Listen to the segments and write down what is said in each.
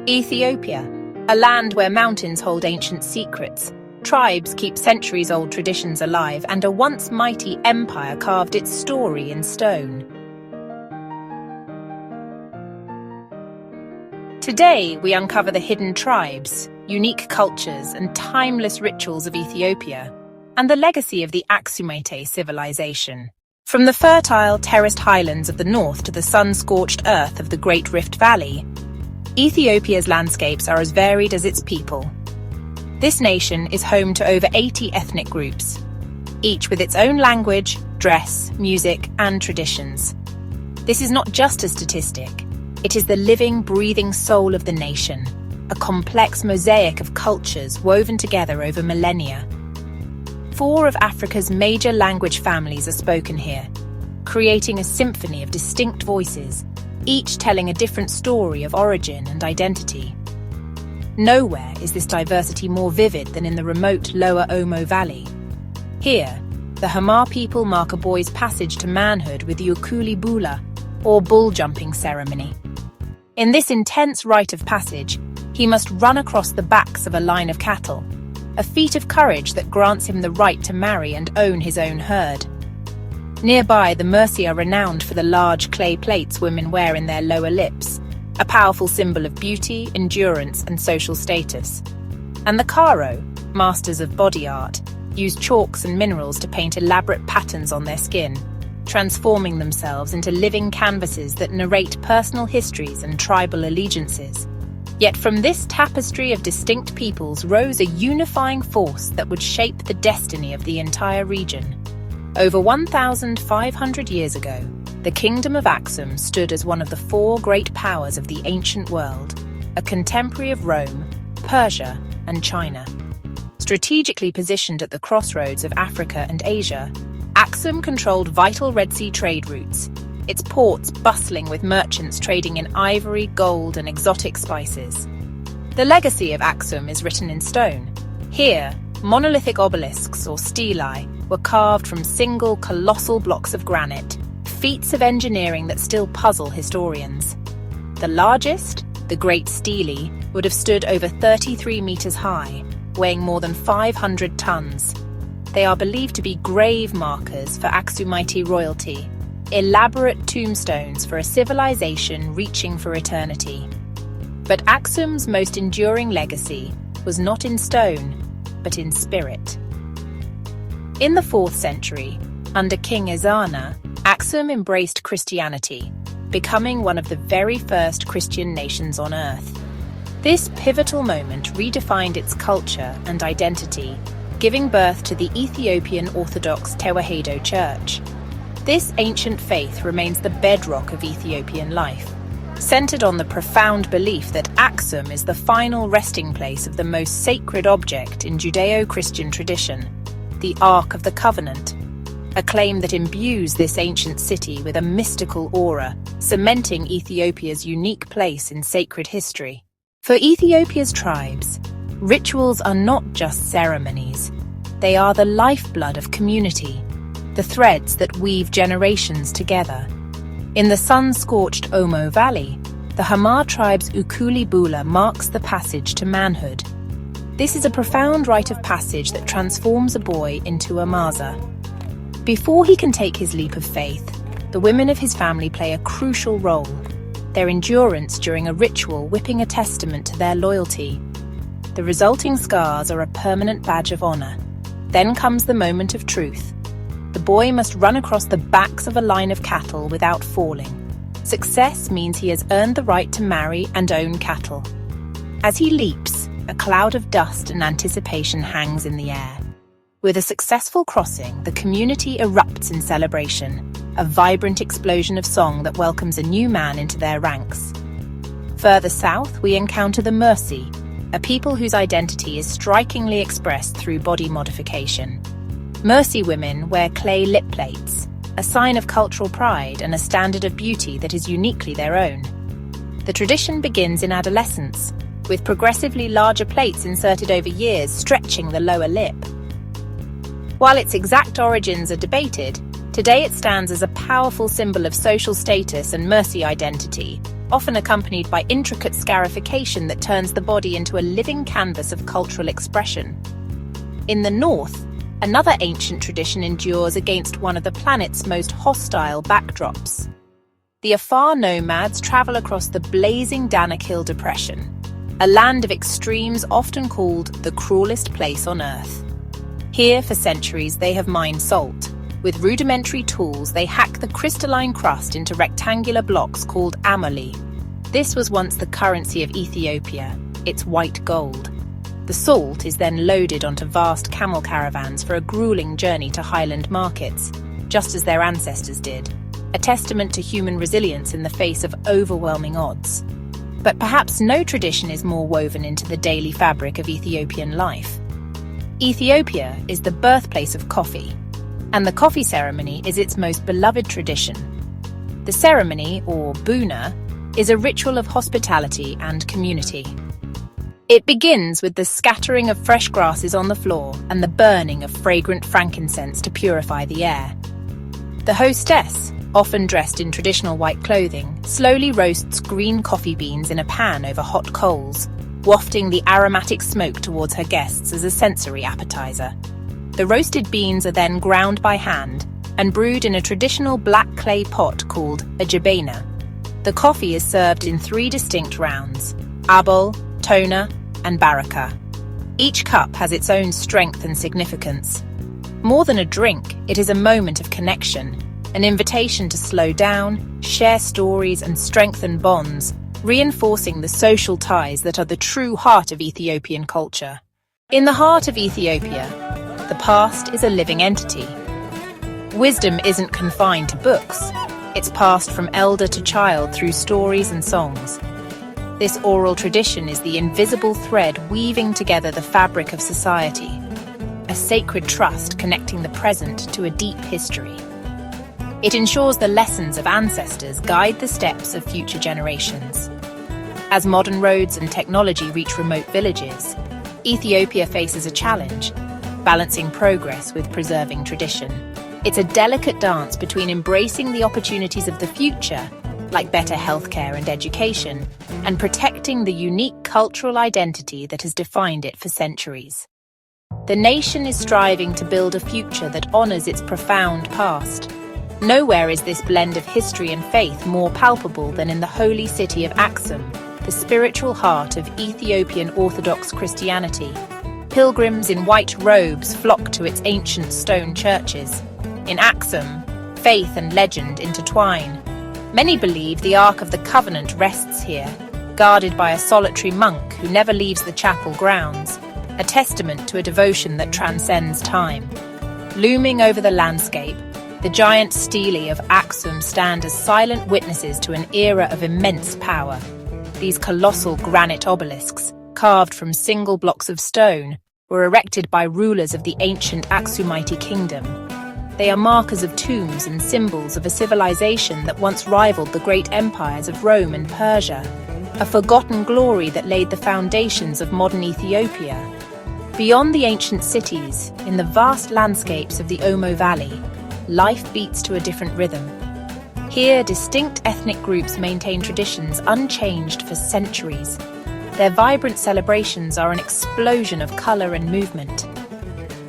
Ethiopia, a land where mountains hold ancient secrets, tribes keep centuries-old traditions alive, and a once mighty empire carved its story in stone. Today, we uncover the hidden tribes, unique cultures, and timeless rituals of Ethiopia, and the legacy of the Axumite civilization. From the fertile, terraced highlands of the north to the sun-scorched earth of the Great Rift Valley, Ethiopia's landscapes are as varied as its people. This nation is home to over 80 ethnic groups, each with its own language, dress, music, and traditions. This is not just a statistic. It is the living, breathing soul of the nation, a complex mosaic of cultures woven together over millennia. 4 of Africa's major language families are spoken here, creating a symphony of distinct voices, each telling a different story of origin and identity. Nowhere is this diversity more vivid than in the remote Lower Omo Valley. Here, the Hama people mark a boy's passage to manhood with the Ukuli Bula, or bull-jumping ceremony. In this intense rite of passage, he must run across the backs of a line of cattle, a feat of courage that grants him the right to marry and own his own herd. Nearby, the Mursi are renowned for the large clay plates women wear in their lower lips, a powerful symbol of beauty, endurance, and social status. And the Karo, masters of body art, use chalks and minerals to paint elaborate patterns on their skin, transforming themselves into living canvases that narrate personal histories and tribal allegiances. Yet from this tapestry of distinct peoples rose a unifying force that would shape the destiny of the entire region. Over 1,500 years ago, the Kingdom of Axum stood as one of the 4 great powers of the ancient world, a contemporary of Rome, Persia, and China. Strategically positioned at the crossroads of Africa and Asia, Axum controlled vital Red Sea trade routes, its ports bustling with merchants trading in ivory, gold, and exotic spices. The legacy of Axum is written in stone. Here, monolithic obelisks, or stelae, were carved from single colossal blocks of granite, feats of engineering that still puzzle historians. The largest, the Great Stele, would have stood over 33 meters high, weighing more than 500 tons. They are believed to be grave markers for Axumite royalty, elaborate tombstones for a civilization reaching for eternity. But Axum's most enduring legacy was not in stone, but in spirit. In the 4th century, under King Ezana, Axum embraced Christianity, becoming one of the very first Christian nations on earth. This pivotal moment redefined its culture and identity, giving birth to the Ethiopian Orthodox Tewahedo Church. This ancient faith remains the bedrock of Ethiopian life, centered on the profound belief that Axum is the final resting place of the most sacred object in Judeo-Christian tradition, the Ark of the Covenant, a claim that imbues this ancient city with a mystical aura, cementing Ethiopia's unique place in sacred history. For Ethiopia's tribes, rituals are not just ceremonies. They are the lifeblood of community, the threads that weave generations together. In the sun-scorched Omo Valley, the Hama tribe's Ukuli Bula marks the passage to manhood. This is a profound rite of passage that transforms a boy into a Maza. Before he can take his leap of faith, the women of his family play a crucial role, their endurance during a ritual whipping a testament to their loyalty. The resulting scars are a permanent badge of honor. Then comes the moment of truth. The boy must run across the backs of a line of cattle without falling. Success means he has earned the right to marry and own cattle. As he leaps, a cloud of dust and anticipation hangs in the air. With a successful crossing, the community erupts in celebration, a vibrant explosion of song that welcomes a new man into their ranks. Further south, we encounter the Mursi, a people whose identity is strikingly expressed through body modification. Mursi women wear clay lip plates, a sign of cultural pride and a standard of beauty that is uniquely their own. The tradition begins in adolescence, with progressively larger plates inserted over years stretching the lower lip. While its exact origins are debated, today it stands as a powerful symbol of social status and Mursi identity, often accompanied by intricate scarification that turns the body into a living canvas of cultural expression. In the north, another ancient tradition endures against one of the planet's most hostile backdrops. The Afar nomads travel across the blazing Danakil Depression, a land of extremes often called the cruelest place on Earth. Here, for centuries, they have mined salt. With rudimentary tools, they hack the crystalline crust into rectangular blocks called amoli. This was once the currency of Ethiopia, its white gold. The salt is then loaded onto vast camel caravans for a grueling journey to highland markets, just as their ancestors did, a testament to human resilience in the face of overwhelming odds. But perhaps no tradition is more woven into the daily fabric of Ethiopian life. Ethiopia is the birthplace of coffee, and the coffee ceremony is its most beloved tradition. The ceremony, or buna, is a ritual of hospitality and community. It begins with the scattering of fresh grasses on the floor and the burning of fragrant frankincense to purify the air. The hostess, often dressed in traditional white clothing, slowly roasts green coffee beans in a pan over hot coals, wafting the aromatic smoke towards her guests as a sensory appetizer. The roasted beans are then ground by hand and brewed in a traditional black clay pot called a jabena. The coffee is served in 3 distinct rounds: abol, toner, and baraka. Each cup has its own strength and significance. More than a drink, it is a moment of connection, an invitation to slow down, share stories, and strengthen bonds, reinforcing the social ties that are the true heart of Ethiopian culture. In the heart of Ethiopia, the past is a living entity. Wisdom isn't confined to books. It's passed from elder to child through stories and songs. This oral tradition is the invisible thread weaving together the fabric of society, a sacred trust connecting the present to a deep history. It ensures the lessons of ancestors guide the steps of future generations. As modern roads and technology reach remote villages, Ethiopia faces a challenge, balancing progress with preserving tradition. It's a delicate dance between embracing the opportunities of the future, like better healthcare and education, and protecting the unique cultural identity that has defined it for centuries. The nation is striving to build a future that honors its profound past. Nowhere is this blend of history and faith more palpable than in the holy city of Axum, the spiritual heart of Ethiopian Orthodox Christianity. Pilgrims in white robes flock to its ancient stone churches. In Axum, faith and legend intertwine. Many believe the Ark of the Covenant rests here, guarded by a solitary monk who never leaves the chapel grounds, a testament to a devotion that transcends time. Looming over the landscape, the giant stelae of Axum stand as silent witnesses to an era of immense power. These colossal granite obelisks, carved from single blocks of stone, were erected by rulers of the ancient Axumite kingdom. They are markers of tombs and symbols of a civilization that once rivaled the great empires of Rome and Persia, a forgotten glory that laid the foundations of modern Ethiopia. Beyond the ancient cities, in the vast landscapes of the Omo Valley, life beats to a different rhythm. Here, distinct ethnic groups maintain traditions unchanged for centuries. Their vibrant celebrations are an explosion of color and movement.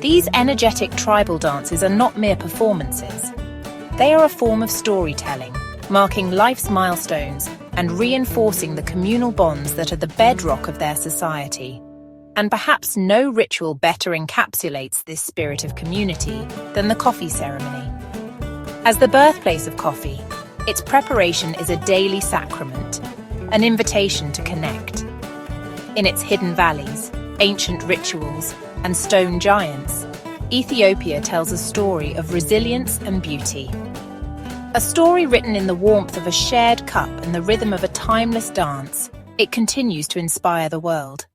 These energetic tribal dances are not mere performances. They are a form of storytelling, marking life's milestones and reinforcing the communal bonds that are the bedrock of their society. And perhaps no ritual better encapsulates this spirit of community than the coffee ceremony. As the birthplace of coffee, its preparation is a daily sacrament, an invitation to connect. In its hidden valleys, ancient rituals, and stone giants, Ethiopia tells a story of resilience and beauty. A story written in the warmth of a shared cup and the rhythm of a timeless dance, it continues to inspire the world.